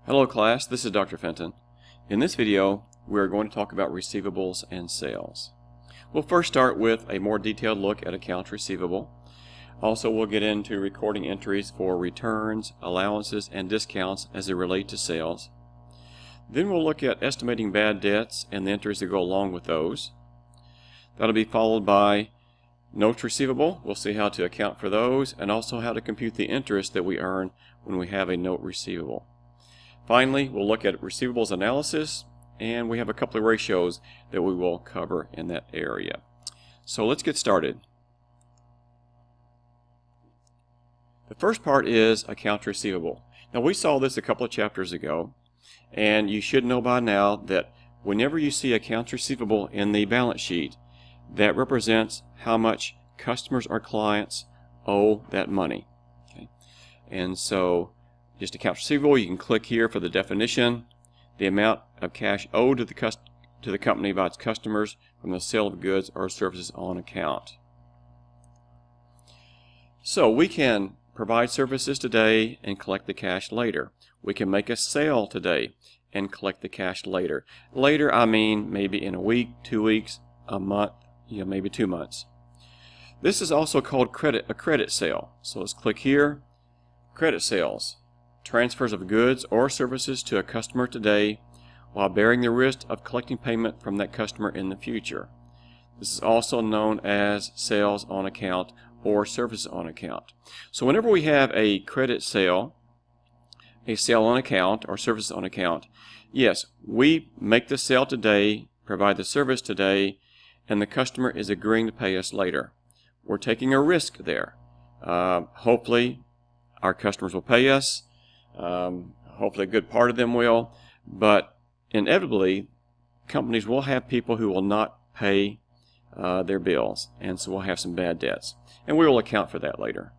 Hello class, this is Dr. Fenton. In this video, we're going to talk about receivables and sales. We'll first start with a more detailed look at accounts receivable. Also, we'll get into recording entries for returns, allowances, and discounts as they relate to sales. Then we'll look at estimating bad debts and the entries that go along with those. That'll be followed by notes receivable. We'll see how to account for those and also how to compute the interest that we earn when we have a note receivable. Finally, we'll look at receivables analysis, and we have a couple of ratios that we will cover in that area. So let's get started. The first part is accounts receivable. Now, we saw this a couple of chapters ago, and you should know by now that whenever you see accounts receivable in the balance sheet, that represents how much customers or clients owe that money. Okay? And so just accounts receivable, you can click here for the definition, the amount of cash owed to the company by its customers from the sale of goods or services on account. So we can provide services today and collect the cash later. We can make a sale today and collect the cash later. Later, I mean maybe in a week, 2 weeks, a month, maybe 2 months. This is also called a credit sale. So let's click here, credit sales. Transfers of goods or services to a customer today while bearing the risk of collecting payment from that customer in the future. This is also known as sales on account or services on account. So whenever we have a credit sale, a sale on account or services on account, yes, we make the sale today, provide the service today, and the customer is agreeing to pay us later. We're taking a risk there. Hopefully our customers will pay us. Hopefully a good part of them will, but inevitably companies will have people who will not pay their bills, and so we'll have some bad debts, and we will account for that later.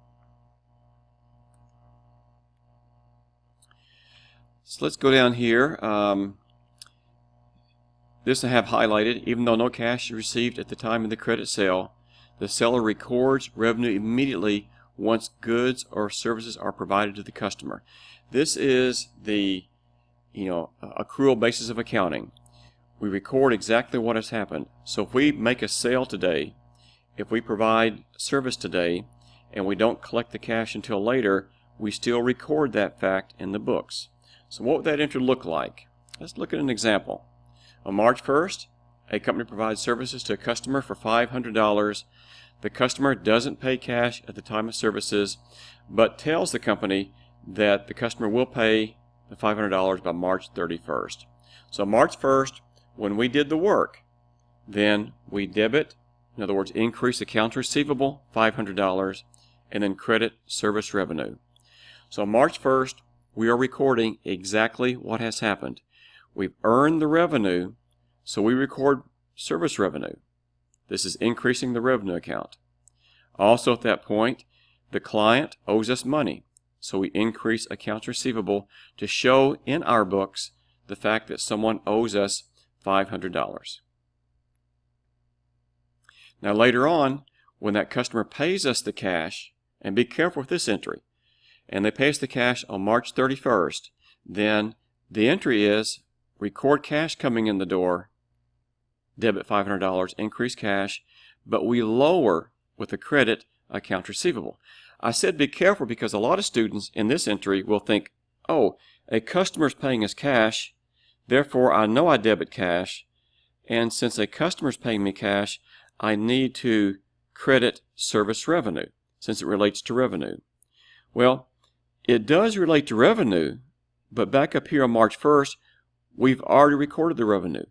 So let's go down here. This I have highlighted. Even though no cash is received at the time of the credit sale, the seller records revenue immediately once goods or services are provided to the customer. This is the accrual basis of accounting. We record exactly what has happened. So if we make a sale today, if we provide service today, and we don't collect the cash until later, we still record that fact in the books. So what would that entry look like? Let's look at an example. On March 1st, a company provides services to a customer for $500. The customer doesn't pay cash at the time of services, but tells the company that the customer will pay the $500 by March 31st. So March 1st, when we did the work, then we debit, in other words, increase accounts receivable, $500, and then credit service revenue. So March 1st, we are recording exactly what has happened. We've earned the revenue, so we record service revenue. This is increasing the revenue account. Also at that point, the client owes us money. So we increase accounts receivable to show in our books the fact that someone owes us $500. Now later on, when that customer pays us the cash, and be careful with this entry, and they pay us the cash on March 31st, then the entry is record cash coming in the door, debit $500, increase cash, but we lower with a credit accounts receivable. I said be careful because a lot of students in this entry will think, oh, a customer is paying us cash, therefore I know I debit cash, and since a customer is paying me cash, I need to credit service revenue since it relates to revenue. Well, it does relate to revenue, but back up here on March 1st, we've already recorded the revenue.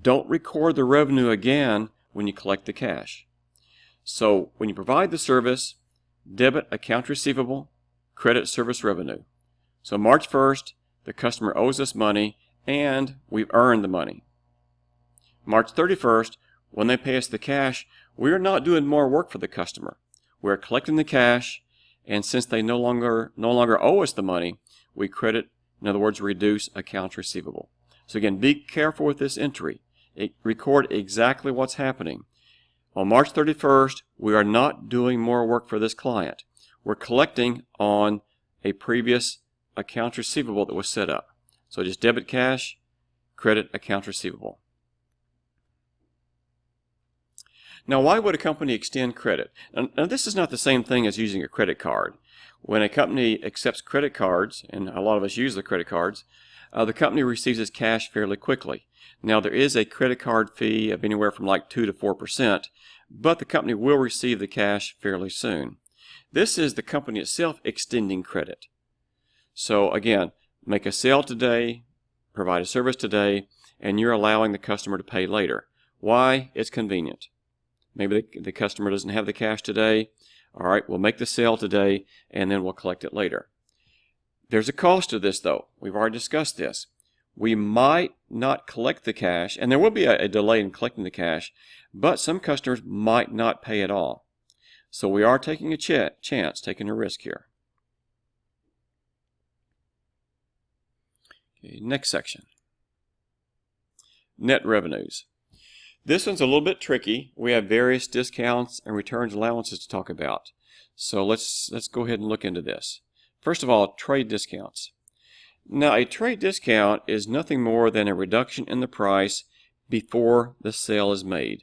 Don't record the revenue again when you collect the cash. So when you provide the service, debit accounts receivable, credit service revenue. So March 1st, the customer owes us money and we've earned the money. March 31st, when they pay us the cash, we are not doing more work for the customer. We're collecting the cash, and since they no longer owe us the money, we credit, in other words, reduce accounts receivable. So again, be careful with this entry. Record exactly what's happening. On March 31st, we are not doing more work for this client. We're collecting on a previous accounts receivable that was set up. So just debit cash, credit accounts receivable. Now, why would a company extend credit? Now, this is not the same thing as using a credit card. When a company accepts credit cards, and a lot of us use the credit cards, the company receives its cash fairly quickly. Now, there is a credit card fee of anywhere from like 2 to 4%, but the company will receive the cash fairly soon. This is the company itself extending credit. So again, make a sale today, provide a service today, and you're allowing the customer to pay later. Why? It's convenient. Maybe the customer doesn't have the cash today. All right, we'll make the sale today, and then we'll collect it later. There's a cost to this, though. We've already discussed this. We might not collect the cash, and there will be a delay in collecting the cash, but some customers might not pay at all. So we are taking a chance, taking a risk here. Okay, next section. Net revenues. This one's a little bit tricky. We have various discounts and returns allowances to talk about. So let's go ahead and look into this. First of all, trade discounts. Now, a trade discount is nothing more than a reduction in the price before the sale is made.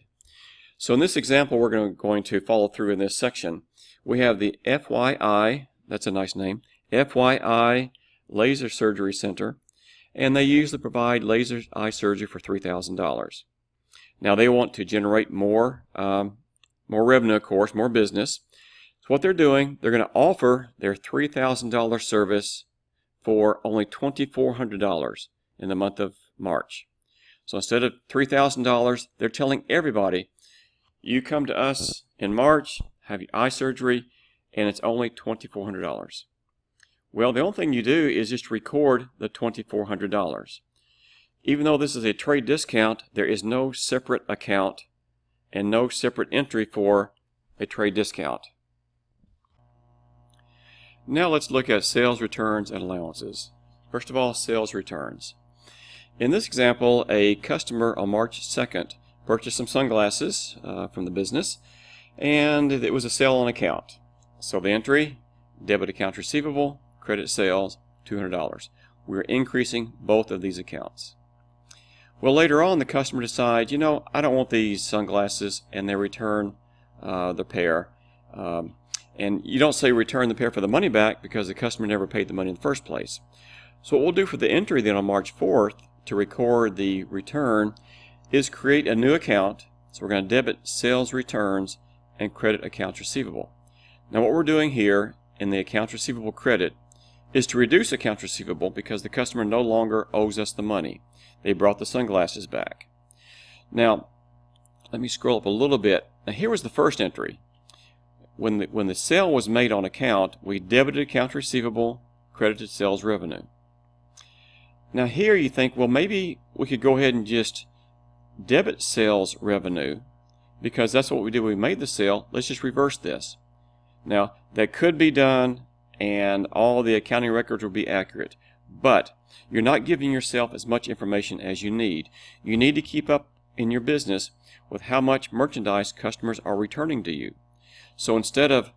So in this example, we're going to follow through in this section. We have the FYI, that's a nice name, FYI Laser Surgery Center, and they usually provide laser eye surgery for $3,000. Now they want to generate more revenue, of course, more business. So what they're doing, they're going to offer their $3,000 service for only $2,400 in the month of March. So instead of $3,000, they're telling everybody, you come to us in March, have your eye surgery, and it's only $2,400. Well, the only thing you do is just record the $2,400. Even though this is a trade discount, there is no separate account and no separate entry for a trade discount. Now let's look at sales returns and allowances. First of all, sales returns. In this example, a customer on March 2nd purchased some sunglasses from the business, and it was a sale on account. So the entry, debit accounts receivable, credit sales, $200. We're increasing both of these accounts. Well, later on, the customer decides, you know, I don't want these sunglasses, and they return the pair. And you don't say return the pair for the money back because the customer never paid the money in the first place. So what we'll do for the entry then on March 4th to record the return is create a new account. So we're going to debit sales returns and credit accounts receivable. Now what we're doing here in the accounts receivable credit is to reduce accounts receivable because the customer no longer owes us the money. They brought the sunglasses back. Now, let me scroll up a little bit. Now here was the first entry. When the sale was made on account, we debited accounts receivable, credited sales revenue. Now here you think, well, maybe we could go ahead and just debit sales revenue because that's what we did when we made the sale. Let's just reverse this. Now, that could be done and all the accounting records will be accurate, but you're not giving yourself as much information as you need. You need to keep up in your business with how much merchandise customers are returning to you. So instead of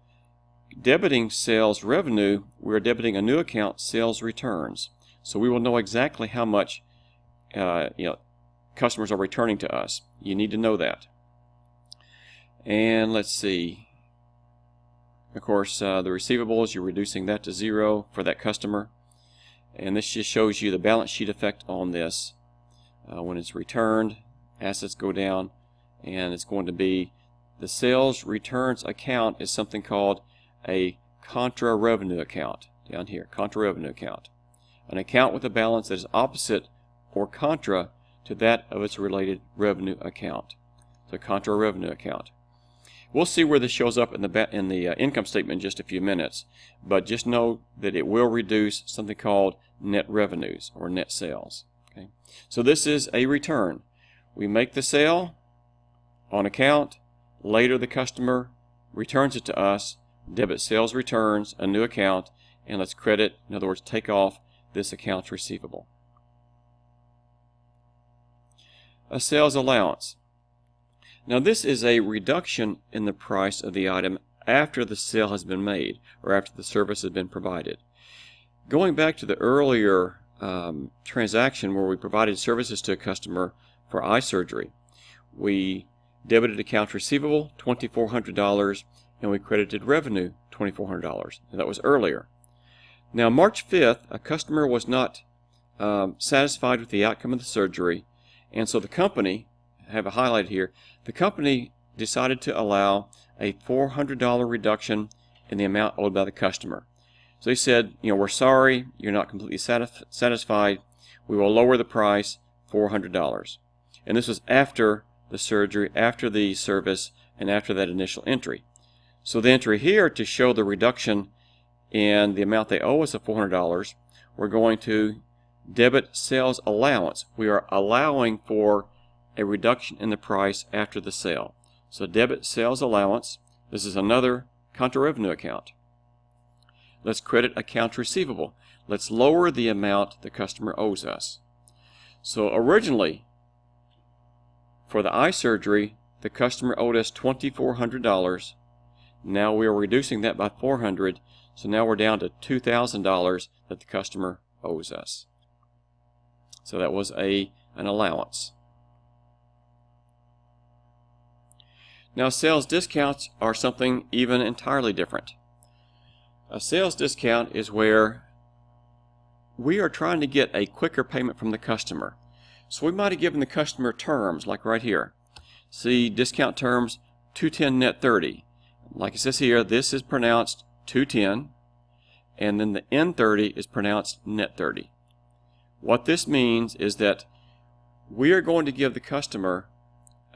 debiting sales revenue, we're debiting a new account, sales returns. So we will know exactly how much customers are returning to us. You need to know that. And let's see. Of course, the receivables, you're reducing that to 0 for that customer. And this just shows you the balance sheet effect on this. When it's returned, assets go down, and it's going to be the sales returns account is something called a contra revenue account. Down here, contra revenue account. An account with a balance that is opposite or contra to that of its related revenue account. So contra revenue account. We'll see where this shows up in the income statement in just a few minutes, but just know that it will reduce something called net revenues or net sales. Okay? So this is a return. We make the sale on account, later the customer returns it to us, debit sales returns, a new account, and let's credit, in other words, take off this accounts receivable. A sales allowance. Now this is a reduction in the price of the item after the sale has been made or after the service has been provided. Going back to the earlier transaction where we provided services to a customer for eye surgery. We debited accounts receivable, $2,400, and we credited revenue, $2,400. And that was earlier. Now, March 5th, a customer was not satisfied with the outcome of the surgery, and so the company, I have it highlighted here, the company decided to allow a $400 reduction in the amount owed by the customer. So they said, we're sorry, you're not completely satisfied. We will lower the price $400. And this was after the surgery, after the service, and after that initial entry. So the entry here, to show the reduction in the amount they owe us of $400, we're going to debit sales allowance. We are allowing for a reduction in the price after the sale. So debit sales allowance. This is another contra revenue account. Let's credit accounts receivable. Let's lower the amount the customer owes us. So originally, for the eye surgery, the customer owed us $2,400. Now we are reducing that by $400, so now we're down to $2,000 that the customer owes us. So that was an allowance. Now, sales discounts are something even entirely different. A sales discount is where we are trying to get a quicker payment from the customer. So we might have given the customer terms, like right here. See, discount terms, 210 net 30. Like it says here, this is pronounced 210, and then the N30 is pronounced net 30. What this means is that we are going to give the customer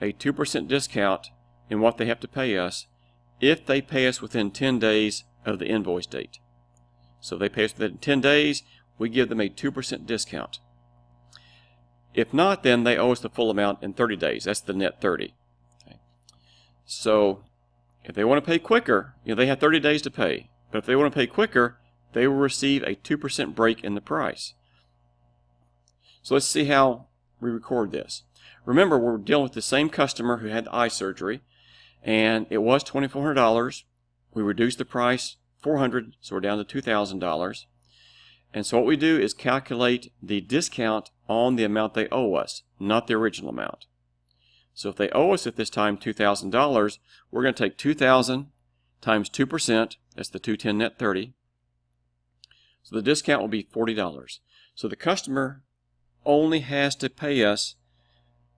a 2% discount in what they have to pay us if they pay us within 10 days of the invoice date. So if they pay us within 10 days, we give them a 2% discount. If not, then they owe us the full amount in 30 days. That's the net 30. Okay. So if they want to pay quicker, they have 30 days to pay. But if they want to pay quicker, they will receive a 2% break in the price. So let's see how we record this. Remember, we're dealing with the same customer who had the eye surgery, and it was $2,400. We reduced the price $400, so we're down to $2,000. And so what we do is calculate the discount on the amount they owe us, not the original amount. So if they owe us at this time $2,000, we're going to take $2,000 times 2%, that's the 210 net 30. So the discount will be $40. So the customer only has to pay us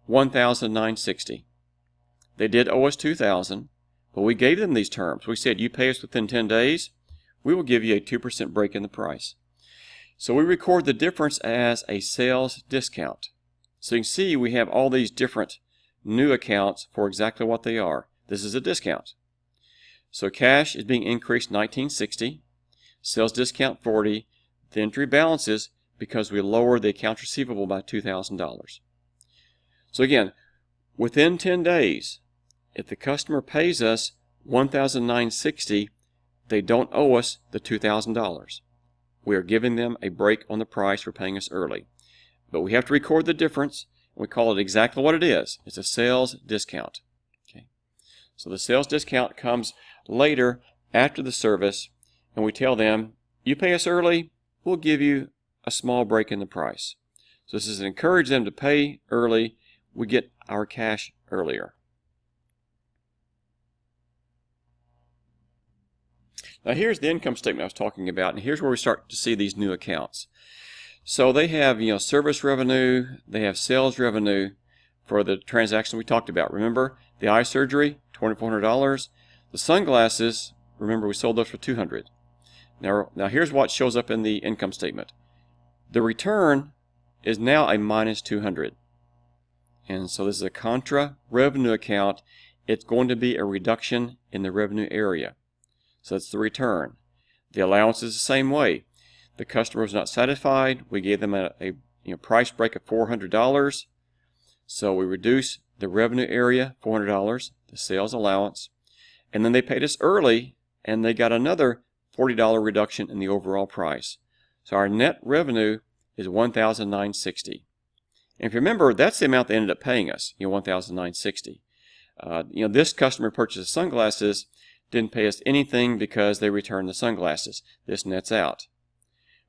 $1,960. They did owe us $2,000, but we gave them these terms. We said, you pay us within 10 days, we will give you a 2% break in the price. So we record the difference as a sales discount. So you can see we have all these different new accounts for exactly what they are. This is a discount. So cash is being increased $1,960, sales discount $40, the entry balances because we lowered the accounts receivable by $2,000. So again, within 10 days, if the customer pays us $1,960, they don't owe us the $2,000. We are giving them a break on the price for paying us early. But we have to record the difference. We call it exactly what it is. It's a sales discount. Okay. So the sales discount comes later after the service, and we tell them, you pay us early, we'll give you a small break in the price. So this is to encourage them to pay early. We get our cash earlier. Now here's the income statement I was talking about, and here's where we start to see these new accounts. So they have, service revenue, they have sales revenue for the transaction we talked about. Remember, the eye surgery, $2,400. The sunglasses, remember we sold those for $200. Now here's what shows up in the income statement. The return is now a minus $200. And so this is a contra revenue account. It's going to be a reduction in the revenue area. So that's the return. The allowance is the same way. The customer was not satisfied. We gave them a price break of $400. So we reduce the revenue area, $400, the sales allowance. And then they paid us early, and they got another $40 reduction in the overall price. So our net revenue is $1,960. And if you remember, that's the amount they ended up paying us, $1,960. This customer purchased sunglasses, didn't pay us anything because they returned the sunglasses. This nets out.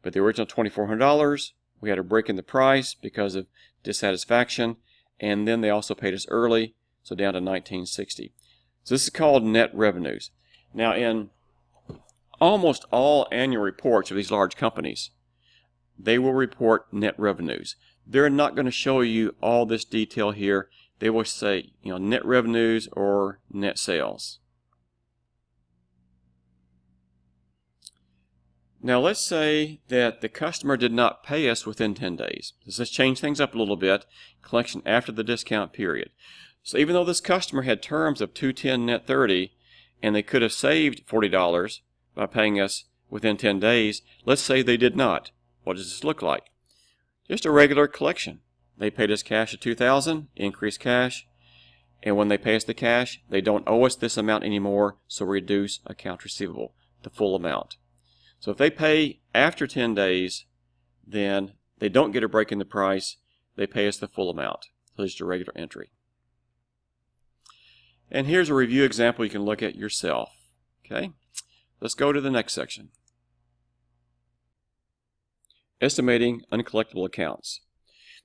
But the original $2,400, we had a break in the price because of dissatisfaction, and then they also paid us early, so down to $19.60. So this is called net revenues. Now, in almost all annual reports of these large companies, they will report net revenues. They're not going to show you all this detail here. They will say, net revenues or net sales. Now let's say that the customer did not pay us within 10 days. This has changed things up a little bit. Collection after the discount period. So even though this customer had terms of 210 net 30 and they could have saved $40 by paying us within 10 days, let's say they did not. What does this look like? Just a regular collection. They paid us cash at $2,000, increased cash, and when they pay us the cash, they don't owe us this amount anymore, so reduce accounts receivable, the full amount. So if they pay after 10 days, then they don't get a break in the price, they pay us the full amount. So it's just a regular entry. And here's a review example you can look at yourself. Okay, let's go to the next section. Estimating uncollectible accounts.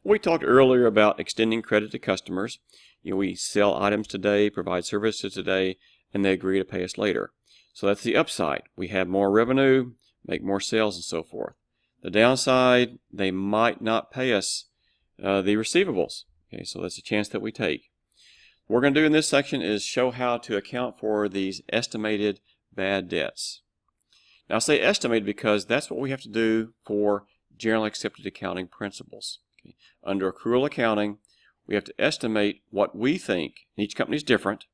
We talked earlier about extending credit to customers. We sell items today, provide services today, and they agree to pay us later. So that's the upside. We have more revenue, make more sales, and so forth. The downside, they might not pay us the receivables. Okay, so that's a chance that we take. What we're going to do in this section is show how to account for these estimated bad debts. Now I say estimated because that's what we have to do for generally accepted accounting principles. Okay. Under accrual accounting, we have to estimate what we think, and each company is different,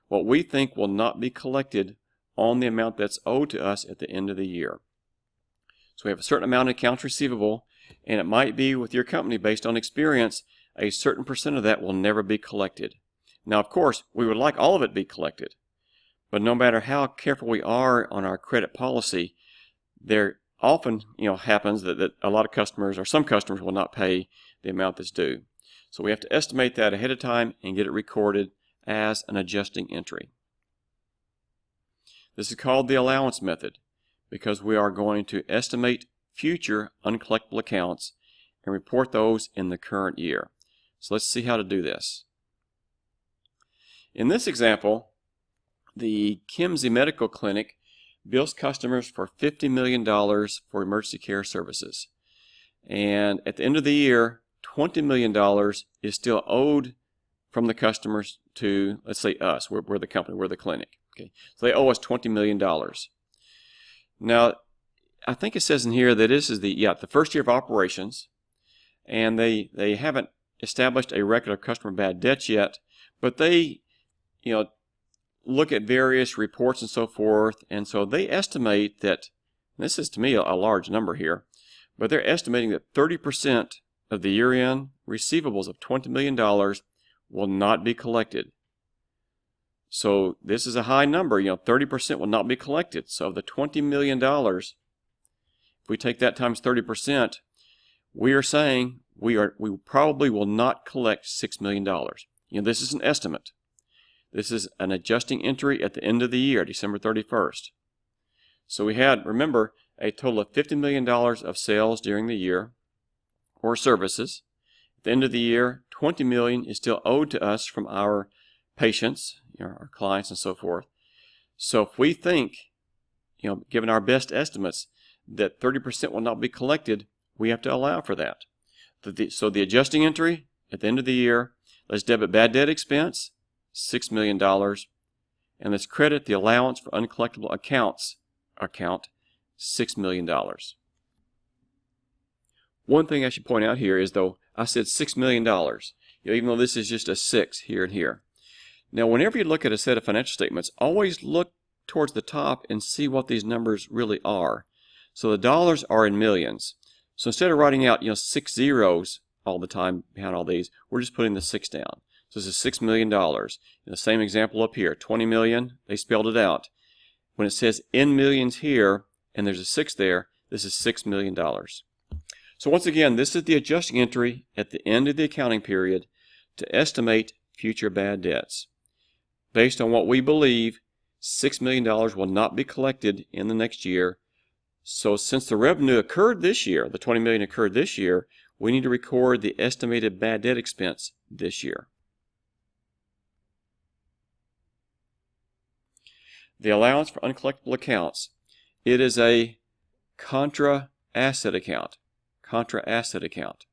what we think will not be collected on the amount that's owed to us at the end of the year. So we have a certain amount of accounts receivable, and it might be with your company based on experience, a certain percent of that will never be collected. Now, of course, we would like all of it to be collected, but no matter how careful we are on our credit policy, there often happens that a lot of customers or some customers will not pay the amount that's due. So we have to estimate that ahead of time and get it recorded as an adjusting entry. This is called the allowance method because we are going to estimate future uncollectible accounts and report those in the current year. So let's see how to do this. In this example, the Kimsey Medical Clinic bills customers for $50 million for emergency care services. And at the end of the year, $20 million is still owed from the customers to, let's say, us. We're the company, we're the clinic. Okay, so they owe us $20 million. Now, I think it says in here that this is the first year of operations, and they haven't established a record of customer bad debts yet, but they look at various reports and so forth, and so they estimate that, this is to me a large number here, but they're estimating that 30% of the year-end receivables of $20 million will not be collected. So this is a high number, 30% will not be collected. So of the $20 million, if we take that times 30%, we are saying we probably will not collect $6 million. This is an estimate. This is an adjusting entry at the end of the year, December 31st. So we had, remember, a total of $50 million of sales during the year, or services. At the end of the year, $20 million is still owed to us from our patients, our clients and so forth. So if we think, given our best estimates, that 30% will not be collected, we have to allow for that. So the adjusting entry at the end of the year, let's debit bad debt expense, $6 million, and let's credit the allowance for uncollectible accounts account, $6 million. One thing I should point out here is, though, I said $6 million, even though this is just a 6 here and here. Now, whenever you look at a set of financial statements, always look towards the top and see what these numbers really are. So the dollars are in millions. So instead of writing out 6 zeros all the time behind all these, we're just putting the 6 down. So this is $6 million. In the same example up here, 20 million, they spelled it out. When it says in millions here, and there's a 6 there, this is $6 million. So once again, this is the adjusting entry at the end of the accounting period to estimate future bad debts. Based on what we believe, $6 million will not be collected in the next year, So since the revenue occurred this year, the $20 million occurred this year, we need to record the estimated bad debt expense this year. The allowance for uncollectible accounts. It is a contra asset account. Contra asset account.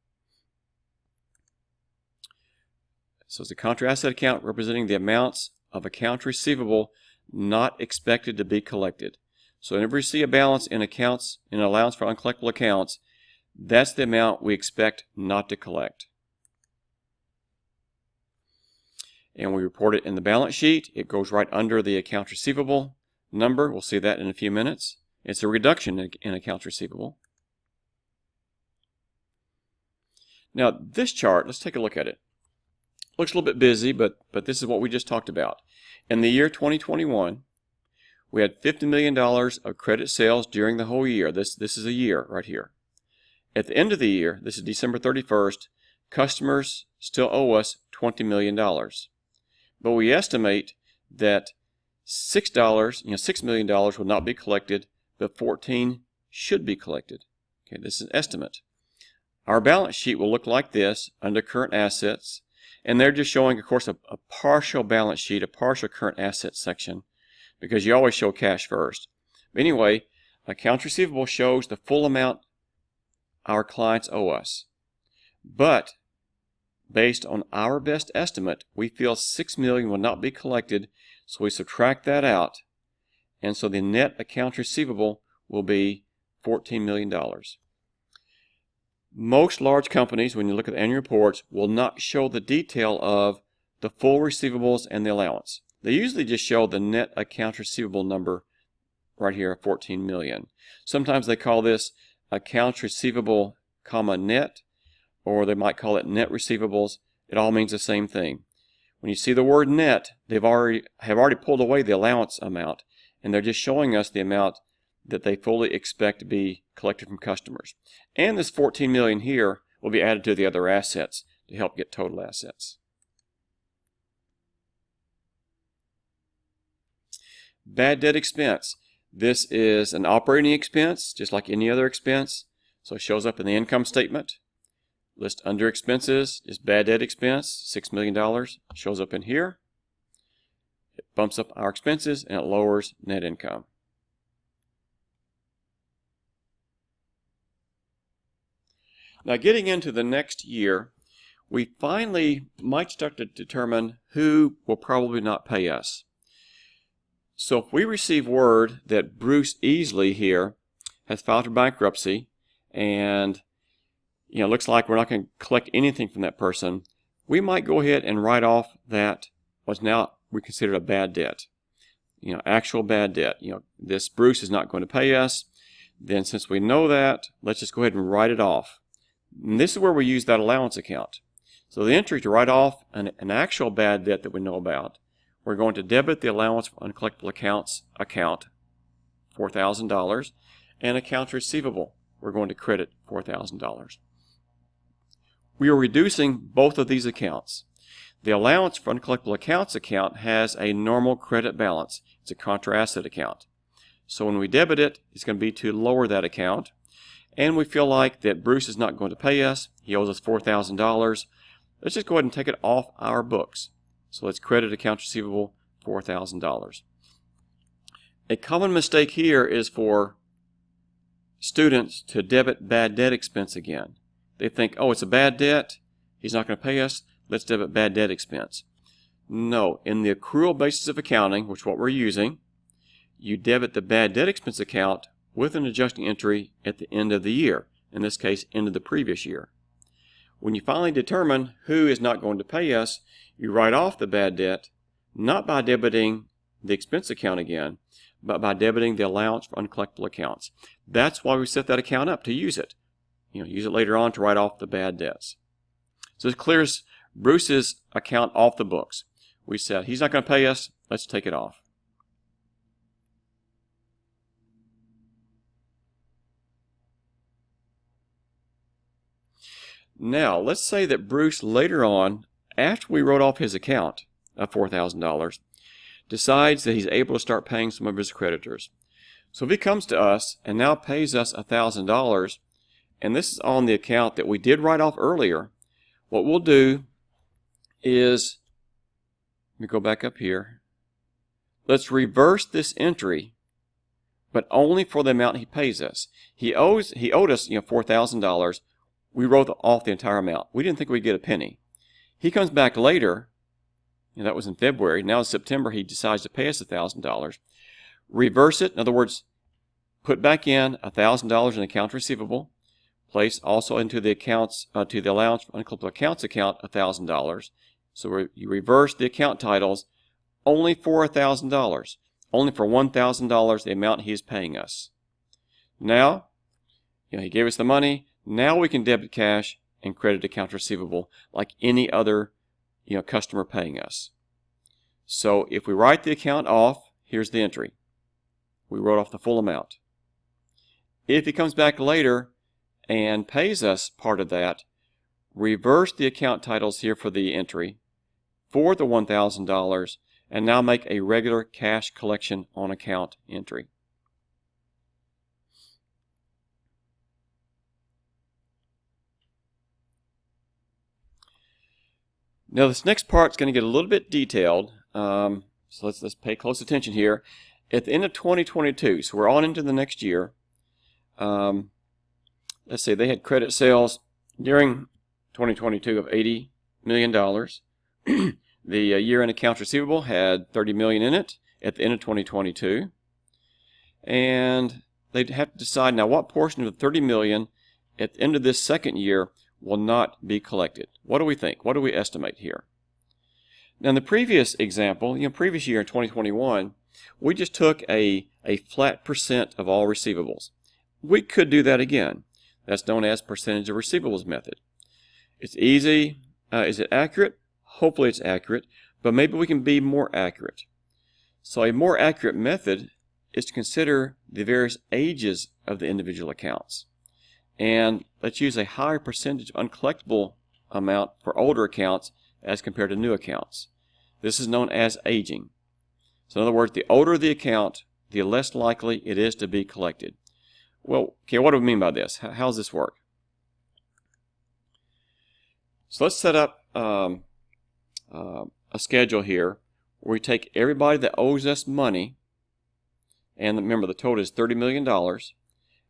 So it's a contra asset account representing the amounts of accounts receivable not expected to be collected. So whenever you see a balance in accounts, in allowance for uncollectible accounts, that's the amount we expect not to collect. And we report it in the balance sheet. It goes right under the accounts receivable number. We'll see that in a few minutes. It's a reduction in accounts receivable. Now this chart, let's take a look at it. Looks a little bit busy, but this is what we just talked about. In the year 2021, we had $50 million of credit sales during the whole year. This is a year right here. At the end of the year, this is December 31st, customers still owe us $20 million. But we estimate that $6 million will not be collected, but $14 should be collected. Okay, this is an estimate. Our balance sheet will look like this under current assets, and they're just showing, of course, a partial balance sheet, a partial current assets section, because you always show cash first. But anyway, accounts receivable shows the full amount our clients owe us. But based on our best estimate, we feel $6 million will not be collected, so we subtract that out, and so the net accounts receivable will be $14 million. Most large companies, when you look at the annual reports, will not show the detail of the full receivables and the allowance. They usually just show the net accounts receivable number right here, $14 million. Sometimes they call this accounts receivable, net, or they might call it net receivables. It all means the same thing. When you see the word net, they have already pulled away the allowance amount, and they're just showing us the amount that they fully expect to be collected from customers. And this $14 million here will be added to the other assets to help get total assets. Bad debt expense. This is an operating expense, just like any other expense. So it shows up in the income statement. List under expenses is bad debt expense, $6 million. Shows up in here. It bumps up our expenses and it lowers net income. Now getting into the next year, we finally might start to determine who will probably not pay us. So if we receive word that Bruce Easley here has filed for bankruptcy and looks like we're not going to collect anything from that person, we might go ahead and write off that what's now we consider a bad debt. Actual bad debt. This Bruce is not going to pay us. Then since we know that, let's just go ahead and write it off. And this is where we use that allowance account. So the entry to write off an actual bad debt that we know about, we're going to debit the allowance for uncollectible accounts account, $4,000, and accounts receivable, we're going to credit $4,000. We are reducing both of these accounts. The allowance for uncollectible accounts account has a normal credit balance. It's a contra asset account. So when we debit it, it's going to be to lower that account. And we feel like that Bruce is not going to pay us. He owes us $4,000. Let's just go ahead and take it off our books. So let's credit accounts receivable $4,000. A common mistake here is for students to debit bad debt expense again. They think, oh, it's a bad debt. He's not going to pay us. Let's debit bad debt expense. No, in the accrual basis of accounting, which is what we're using, you debit the bad debt expense account with an adjusting entry at the end of the year, in this case, end of the previous year. When you finally determine who is not going to pay us, you write off the bad debt, not by debiting the expense account again, but by debiting the allowance for uncollectible accounts. That's why we set that account up, to use it. Use it later on to write off the bad debts. So it clears Bruce's account off the books. We said, he's not going to pay us, let's take it off. Now, let's say that Bruce later on, after we wrote off his account of $4,000, decides that he's able to start paying some of his creditors. So if he comes to us and now pays us $1,000, and this is on the account that we did write off earlier, what we'll do is, let me go back up here. Let's reverse this entry, but only for the amount he pays us. He owed us, $4,000. We wrote off the entire amount. We didn't think we'd get a penny. He comes back later, and that was in February. Now in September, he decides to pay us $1,000. Reverse it. In other words, put back in $1,000 in accounts receivable. Place also into the accounts to the allowance for uncollectible accounts account $1,000. So you reverse the account titles only for $1,000, only for $1,000, the amount he is paying us. Now, he gave us the money. Now we can debit cash and credit accounts receivable like any other customer paying us. So if we write the account off, here's the entry. We wrote off the full amount. If he comes back later and pays us part of that, reverse the account titles here for the entry for the $1,000 and now make a regular cash collection on account entry. Now this next part is going to get a little bit detailed, so let's pay close attention here. At the end of 2022, so we're on into the next year, let's say they had credit sales during 2022 of $80 million. The year-end accounts receivable had $30 million in it at the end of 2022. And they'd have to decide now what portion of the $30 million at the end of this second year will not be collected. What do we think? What do we estimate here? Now in the previous example, previous year in 2021, we just took a flat percent of all receivables. We could do that again. That's known as percentage of receivables method. It's easy. Is it accurate? Hopefully it's accurate, but maybe we can be more accurate. So a more accurate method is to consider the various ages of the individual accounts. And let's use a higher percentage of uncollectible amount for older accounts as compared to new accounts. This is known as aging. So in other words, the older the account, the less likely it is to be collected. Well, okay, what do we mean by this? How does this work? So let's set up a schedule here where we take everybody that owes us money, and remember the total is $30 million,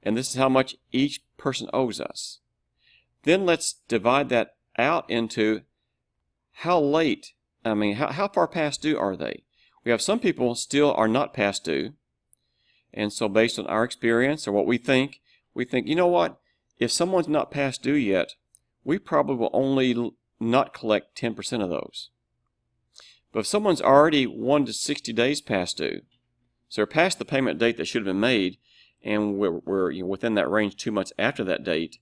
and this is how much each person owes us. Then let's divide that out into how late, how far past due are they? We have some people still are not past due, and so based on our experience or what we think, you know what, if someone's not past due yet, we probably will only not collect 10% of those. But if someone's already 1 to 60 days past due, so they're past the payment date that should have been made, and we're within that range 2 months after that date,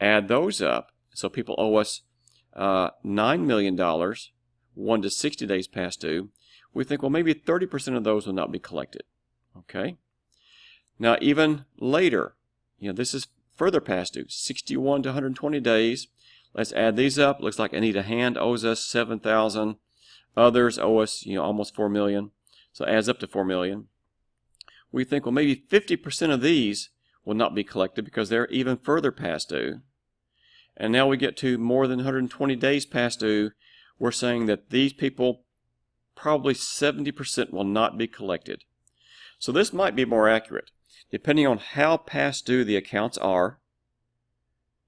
add those up. So people owe us $9 million, 1 to 60 days past due. We think, well, maybe 30% of those will not be collected. Okay. Now, even later, this is further past due, 61 to 120 days. Let's add these up. Looks like Anita Hand owes us $7,000. Others owe us, almost $4 million. So it adds up to $4 million. We think, well, maybe 50% of these will not be collected because they're even further past due. And now we get to more than 120 days past due. We're saying that these people, probably 70% will not be collected. So this might be more accurate. Depending on how past due the accounts are,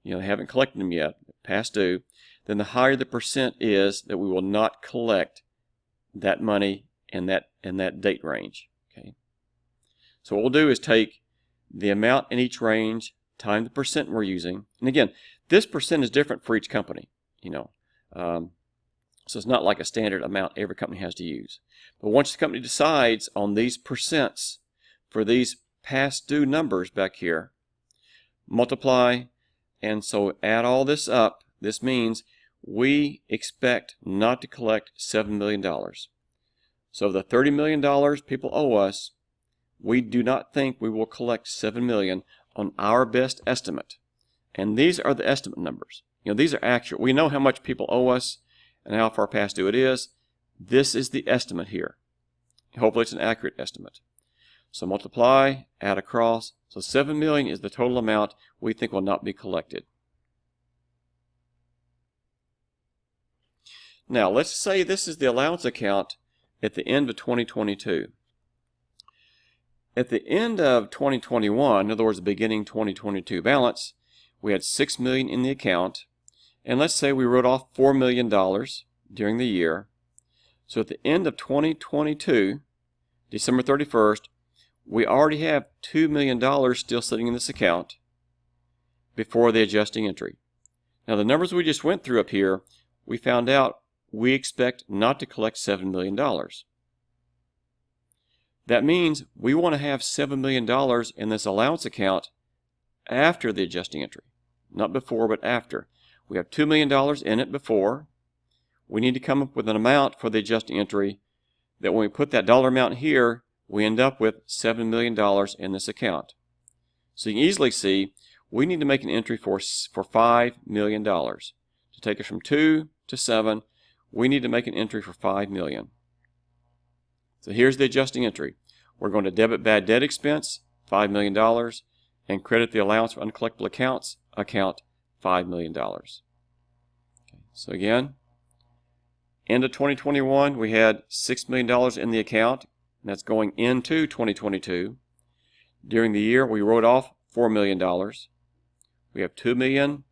they haven't collected them yet, past due, then the higher the percent is that we will not collect that money in that date range. Okay. So what we'll do is take the amount in each range times the percent we're using. And again, this percent is different for each company. So it's not like a standard amount every company has to use. But once the company decides on these percents for these past due numbers back here, multiply, and so add all this up. This means we expect not to collect $7 million. So the $30 million people owe us, we do not think we will collect $7 million on our best estimate. And these are the estimate numbers. These are accurate. We know how much people owe us and how far past due it is. This is the estimate here. Hopefully it's an accurate estimate. So multiply, add across. So $7 million is the total amount we think will not be collected. Now let's say this is the allowance account at the end of 2022. At the end of 2021, in other words, the beginning 2022 balance, we had $6 million in the account, and let's say we wrote off $4 million during the year. So at the end of 2022, December 31st, we already have $2 million still sitting in this account before the adjusting entry. Now the numbers we just went through up here, we found out we expect not to collect $7 million. That means we want to have $7 million in this allowance account after the adjusting entry. Not before, but after. We have $2 million in it before. We need to come up with an amount for the adjusting entry that when we put that dollar amount here, we end up with $7 million in this account. So you can easily see we need to make an entry for $5 million. To take us from 2 to 7, we need to make an entry for $5 million. So here's the adjusting entry. We're going to debit bad debt expense, $5 million, and credit the allowance for uncollectible accounts account, $5 million. Okay. So again, end of 2021, we had $6 million in the account, and that's going into 2022. During the year, we wrote off $4 million. We have $2 million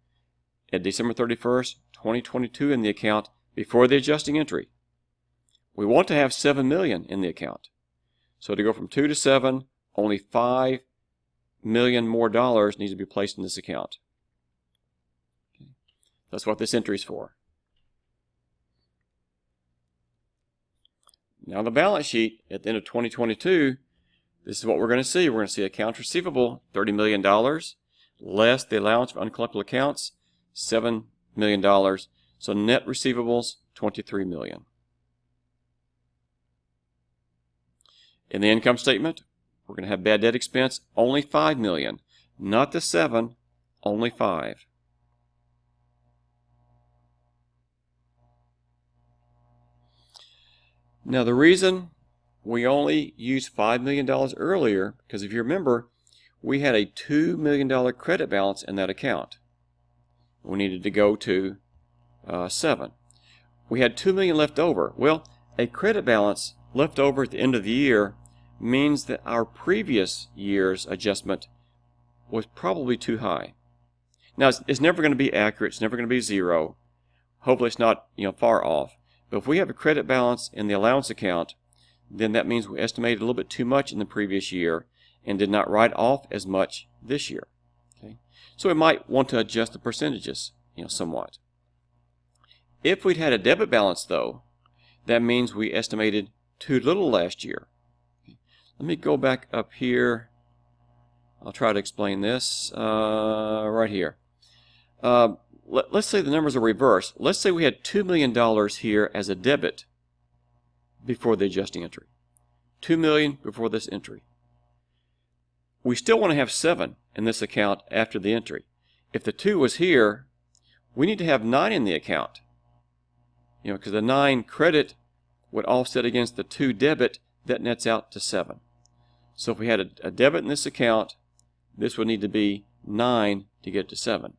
at December 31st, 2022 in the account before the adjusting entry. We want to have $7 million in the account. So to go from 2 to 7, only $5 million more dollars needs to be placed in this account. Okay. That's what this entry is for. Now the balance sheet at the end of 2022, this is what we're going to see. We're going to see accounts receivable, $30 million, less the allowance for uncollectible accounts, $7 million. So net receivables, $23 million. In the income statement, we're going to have bad debt expense, only $5 million. Not the 7, only 5. Now the reason we only used $5 million earlier, because if you remember, we had a $2 million credit balance in that account. We needed to go to 7. We had $2 million left over. Well, a credit balance left over at the end of the year means that our previous year's adjustment was probably too high. Now it's never going to be accurate. It's never going to be 0. Hopefully it's not far off. But if we have a credit balance in the allowance account, then that means we estimated a little bit too much in the previous year and did not write off as much this year. Okay? So we might want to adjust the percentages somewhat. If we'd had a debit balance though, that means we estimated too little last year. Let me go back up here. I'll try to explain this right here. Let's say the numbers are reversed. Let's say we had $2 million here as a debit before the adjusting entry. $2 million before this entry. We still want to have 7 in this account after the entry. If the 2 was here, we need to have 9 in the account. Because the 9 credit would offset against the 2 debit, that nets out to 7. So if we had a debit in this account, this would need to be 9 to get to 7.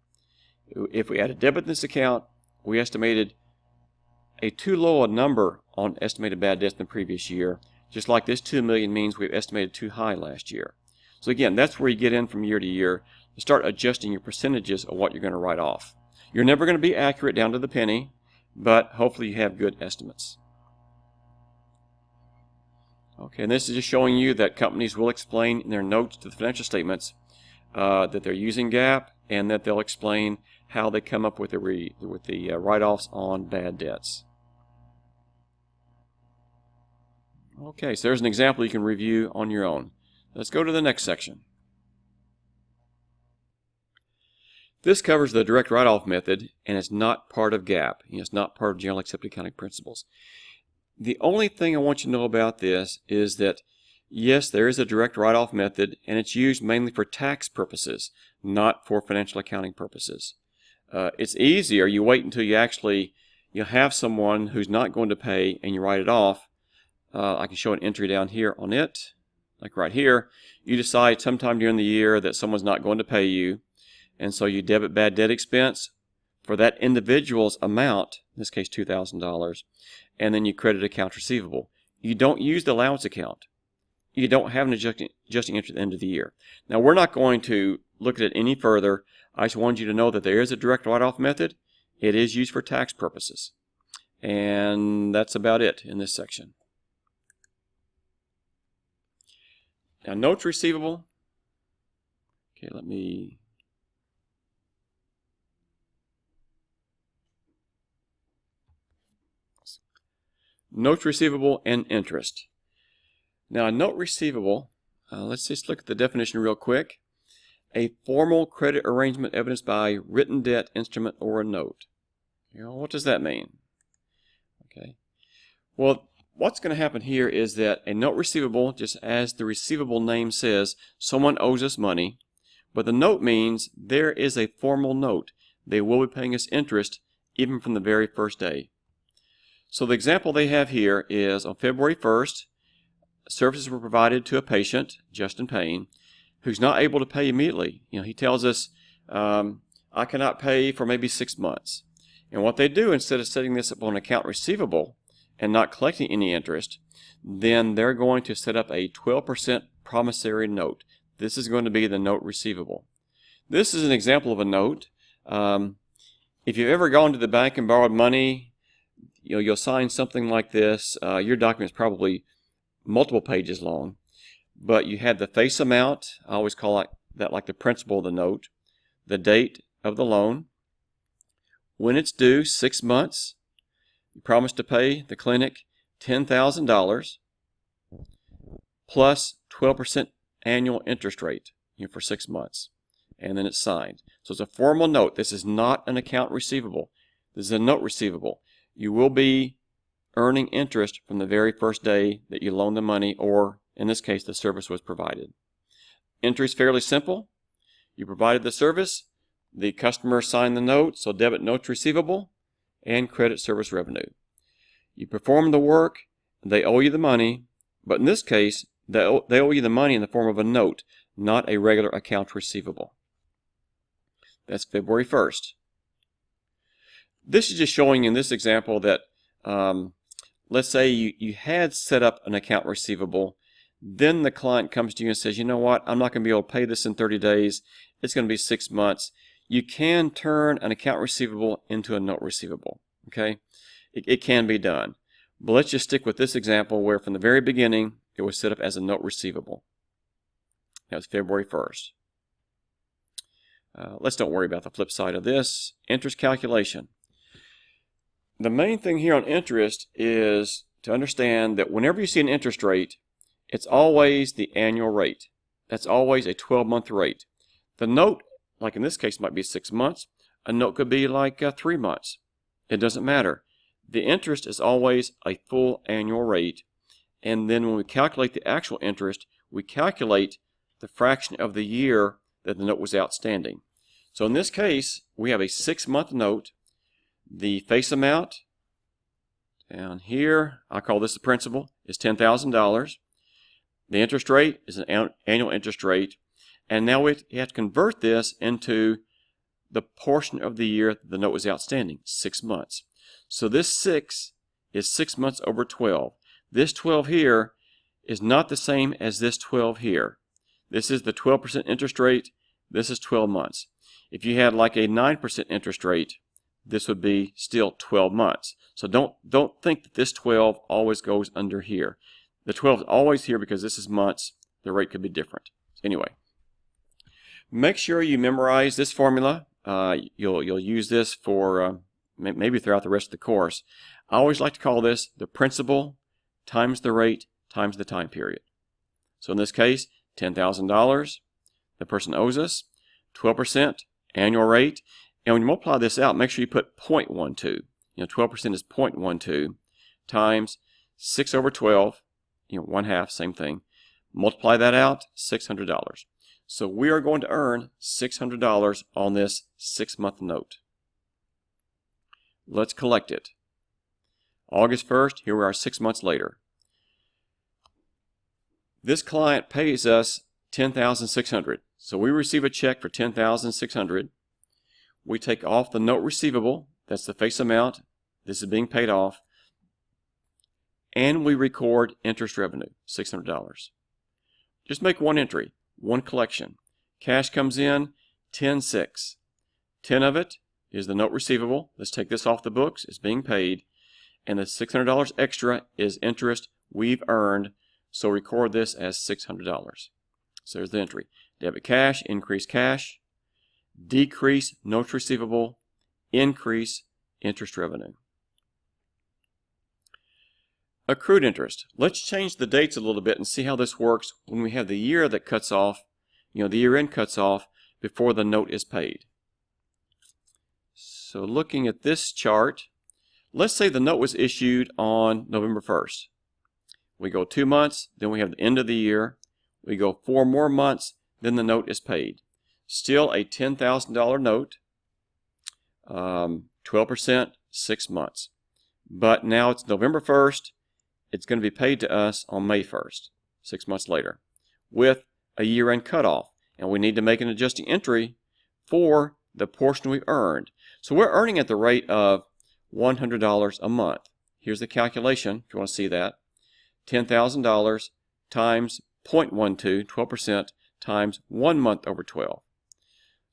If we had a debit in this account, we estimated a too low a number on estimated bad debts in the previous year. Just like this $2 million means we've estimated too high last year. So again, that's where you get in from year to year to start adjusting your percentages of what you're going to write off. You're never going to be accurate down to the penny, but hopefully you have good estimates. Okay, and this is just showing you that companies will explain in their notes to the financial statements that they're using GAAP, and that they'll explain how they come up with the write-offs on bad debts. Okay, so there's an example you can review on your own. Let's go to the next section. This covers the direct write-off method, and it's not part of GAAP. It's not part of Generally Accepted Accounting Principles. The only thing I want you to know about this is that, yes, there is a direct write-off method, and it's used mainly for tax purposes, not for financial accounting purposes. It's easier. You wait until you actually have someone who's not going to pay, and you write it off. I can show an entry down here on it. Like right here, you decide sometime during the year that someone's not going to pay you, and so you debit bad debt expense for that individual's amount, in this case $2,000, and then you credit accounts receivable. You don't use the allowance account. You don't have an adjusting entry at the end of the year. Now, we're not going to look at it any further. I just wanted you to know that there is a direct write-off method. It is used for tax purposes. And that's about it in this section. Now, notes receivable. Okay, let me... Notes receivable and interest. Now, a note receivable, let's just look at the definition real quick. A formal credit arrangement evidenced by written debt, instrument, or a note. What does that mean? Okay. Well, what's going to happen here is that a note receivable, just as the receivable name says, someone owes us money, but the note means there is a formal note. They will be paying us interest even from the very first day. So the example they have here is on February 1st, services were provided to a patient, just in pain, who's not able to pay immediately. He tells us, I cannot pay for maybe 6 months. And what they do, instead of setting this up on account receivable and not collecting any interest, then they're going to set up a 12% promissory note. This is going to be the note receivable. This is an example of a note. If you've ever gone to the bank and borrowed money, you'll sign something like this. Your document's probably multiple pages long, but you have the face amount. I always call that like the principal of the note, the date of the loan, when it's due, 6 months. You promise to pay the clinic $10,000 plus 12% annual interest rate for 6 months, and then it's signed. So it's a formal note. This is not an account receivable. This is a note receivable. You will be earning interest from the very first day that you loan the money, or in this case, the service was provided. Entry is fairly simple. You provided the service, the customer signed the note, so debit notes receivable, and credit service revenue. You perform the work, they owe you the money, but in this case, they owe you the money in the form of a note, not a regular account receivable. That's February 1st. This is just showing in this example that let's say you had set up an account receivable, then the client comes to you and says, you know what, I'm not going to be able to pay this in 30 days, it's going to be 6 months. You can turn an account receivable into a note receivable, okay? It can be done. But let's just stick with this example where from the very beginning it was set up as a note receivable. That was February 1st. Let's don't worry about the flip side of this. Interest calculation. The main thing here on interest is to understand that whenever you see an interest rate, it's always the annual rate. That's always a 12-month rate. The note, like in this case, might be 6 months. A note could be like 3 months. It doesn't matter. The interest is always a full annual rate. And then when we calculate the actual interest, we calculate the fraction of the year that the note was outstanding. So in this case, we have a 6-month note. The face amount down here, I call this the principal, is $10,000. The interest rate is an annual interest rate. And now we have to convert this into the portion of the year the note was outstanding, 6 months. So this 6 is 6 months over 12. This 12 here is not the same as this 12 here. This is the 12% interest rate. This is 12 months. If you had like a 9% interest rate, this would be still 12 months. So don't think that this 12 always goes under here. The 12 is always here because this is months. The rate could be different. Anyway, make sure you memorize this formula. You'll use this for maybe throughout the rest of the course. I always like to call this the principal times the rate times the time period. So in this case, $10,000. The person owes us 12% annual rate. And when you multiply this out, make sure you put 0.12. 12% is 0.12 times 6 over 12, 1/2, same thing. Multiply that out, $600. So we are going to earn $600 on this 6-month note. Let's collect it. August 1st, here we are 6 months later. This client pays us $10,600. So we receive a check for $10,600. We take off the note receivable, that's the face amount, this is being paid off, and we record interest revenue, $600. Just make one entry, one collection. Cash comes in, $10,600. 10 of it is the note receivable. Let's take this off the books, it's being paid, and the $600 extra is interest we've earned, so record this as $600. So there's the entry. Debit cash, increase cash, decrease notes receivable, increase interest revenue. Accrued interest. Let's change the dates a little bit and see how this works when we have the year that cuts off, the year end cuts off before the note is paid. So looking at this chart, let's say the note was issued on November 1st. We go 2 months, then we have the end of the year. We go 4 more months, then the note is paid. Still a $10,000 note, 12%, 6 months. But now it's November 1st, it's going to be paid to us on May 1st, 6 months later, with a year-end cutoff. And we need to make an adjusting entry for the portion we've earned. So we're earning at the rate of $100 a month. Here's the calculation, if you want to see that. $10,000 times 0.12, 12%, times 1 month over 12.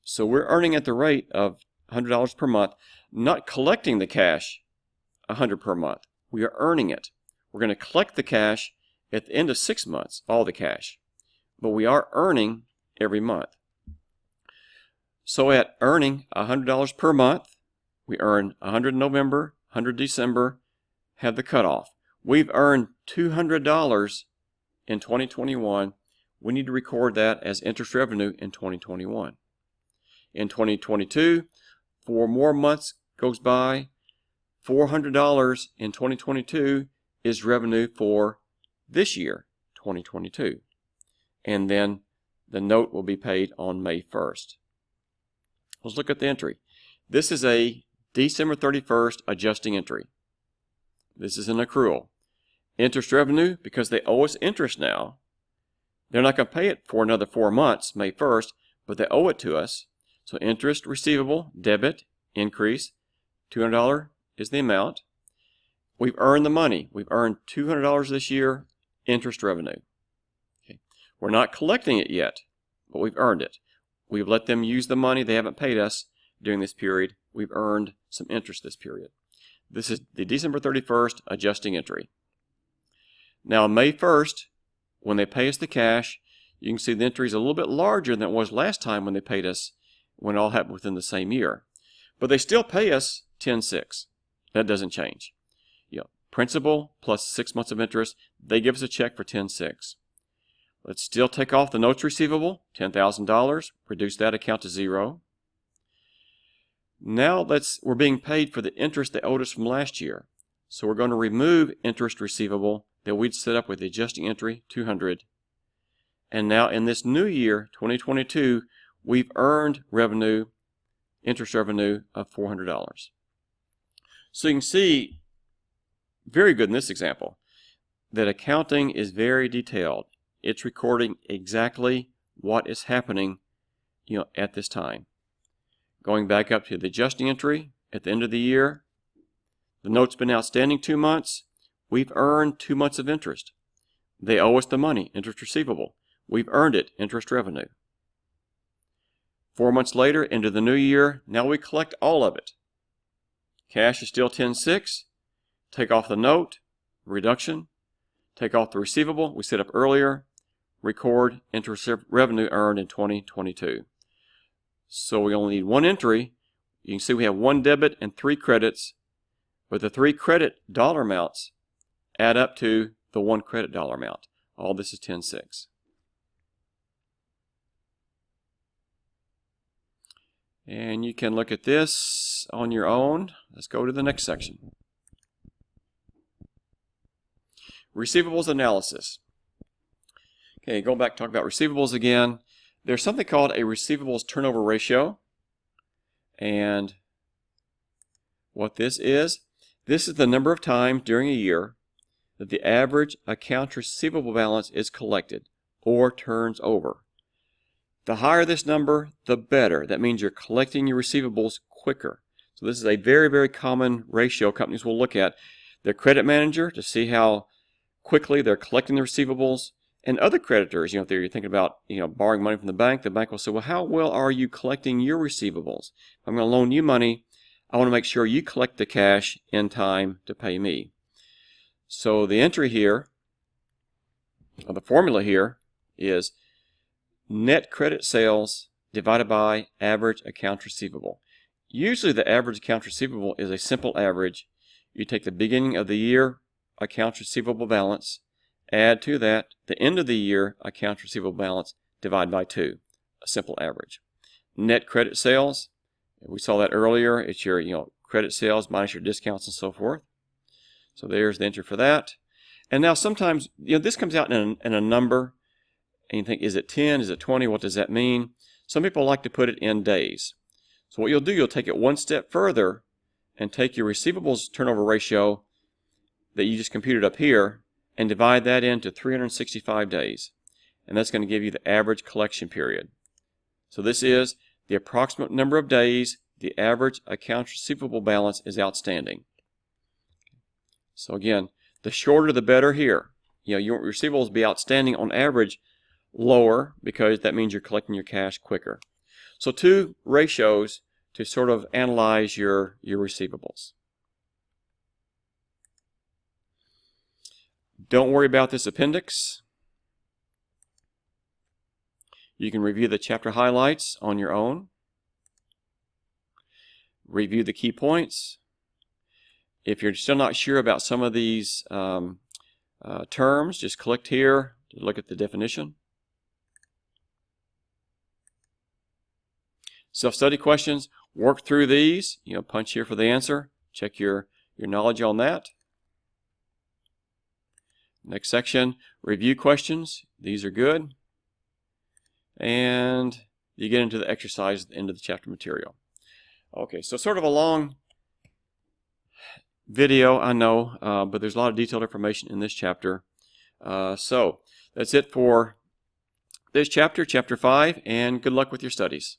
So we're earning at the rate of $100 per month, not collecting the cash $100 per month. We are earning it. We're going to collect the cash at the end of 6 months, all the cash. But we are earning every month. So at earning $100 per month, we earn $100 in November, $100 December, have the cutoff. We've earned $200 in 2021. We need to record that as interest revenue in 2021. In 2022, 4 more months goes by. $400 in 2022 is revenue for this year, 2022. And then the note will be paid on May 1st. Let's look at the entry. This is a December 31st adjusting entry. This is an accrual. Interest revenue, because they owe us interest now, they're not going to pay it for another 4 months, May 1st, but they owe it to us. So interest receivable, debit, increase, $200 is the amount. We've earned the money. We've earned $200 this year, interest revenue. Okay. We're not collecting it yet, but we've earned it. We've let them use the money. They haven't paid us during this period. We've earned some interest this period. This is the December 31st adjusting entry. Now on May 1st, when they pay us the cash, you can see the entry is a little bit larger than it was last time when they paid us, when it all happened within the same year. But they still pay us $10,600. That doesn't change. Principal plus 6 months of interest, they give us a check for $10,600. Let's still take off the notes receivable, $10,000, reduce that account to 0. Now we're being paid for the interest they owed us from last year. So we're going to remove interest receivable that we'd set up with the adjusting entry, $200. And now in this new year, 2022, we've earned revenue, interest revenue of $400. So you can see, very good in this example, that accounting is very detailed. It's recording exactly what is happening, at this time. Going back up to the adjusting entry at the end of the year, the note's been outstanding 2 months. We've earned 2 months of interest. They owe us the money, interest receivable. We've earned it, interest revenue. 4 months later, into the new year, now we collect all of it. Cash is still $10,600. Take off the note, reduction. Take off the receivable we set up earlier. Record interest revenue earned in 2022. So we only need one entry. You can see we have 1 debit and 3 credits, but the 3 credit dollar amounts add up to the 1 credit dollar amount. All this is $10,600. And you can look at this on your own. Let's go to the next section. Receivables Analysis. Okay, going back to talk about receivables again. There's something called a receivables turnover ratio. And what this is the number of times during a year that the average accounts receivable balance is collected or turns over. The higher this number, the better. That means you're collecting your receivables quicker. So this is a very, very common ratio companies will look at their credit manager to see how quickly they're collecting the receivables, and other creditors, if you're thinking about borrowing money from the bank will say, well, how well are you collecting your receivables? If I'm going to loan you money, I want to make sure you collect the cash in time to pay me. So the entry here, or the formula here, is net credit sales divided by average accounts receivable. Usually the average accounts receivable is a simple average. You take the beginning of the year accounts receivable balance, add to that the end of the year accounts receivable balance, divide by 2, a simple average. Net credit sales, we saw that earlier. It's your credit sales minus your discounts and so forth. So there's the entry for that. And now sometimes this comes out in a number, and you think, is it 10? Is it 20? What does that mean? Some people like to put it in days. So what you'll do, you'll take it one step further and take your receivables turnover ratio that you just computed up here and divide that into 365 days. And that's going to give you the average collection period. So this is the approximate number of days the average accounts receivable balance is outstanding. So again, the shorter the better here. Your receivables will be outstanding on average lower because that means you're collecting your cash quicker. So 2 ratios to sort of analyze your receivables. Don't worry about this appendix. You can review the chapter highlights on your own. Review the key points. If you're still not sure about some of these terms, just click here to look at the definition. Self-study questions, work through these. Punch here for the answer. Check your knowledge on that. Next section, review questions. These are good. And you get into the exercise at the end of the chapter material. Okay, so sort of a long video, I know, but there's a lot of detailed information in this chapter. So that's it for this chapter, chapter 5, and good luck with your studies.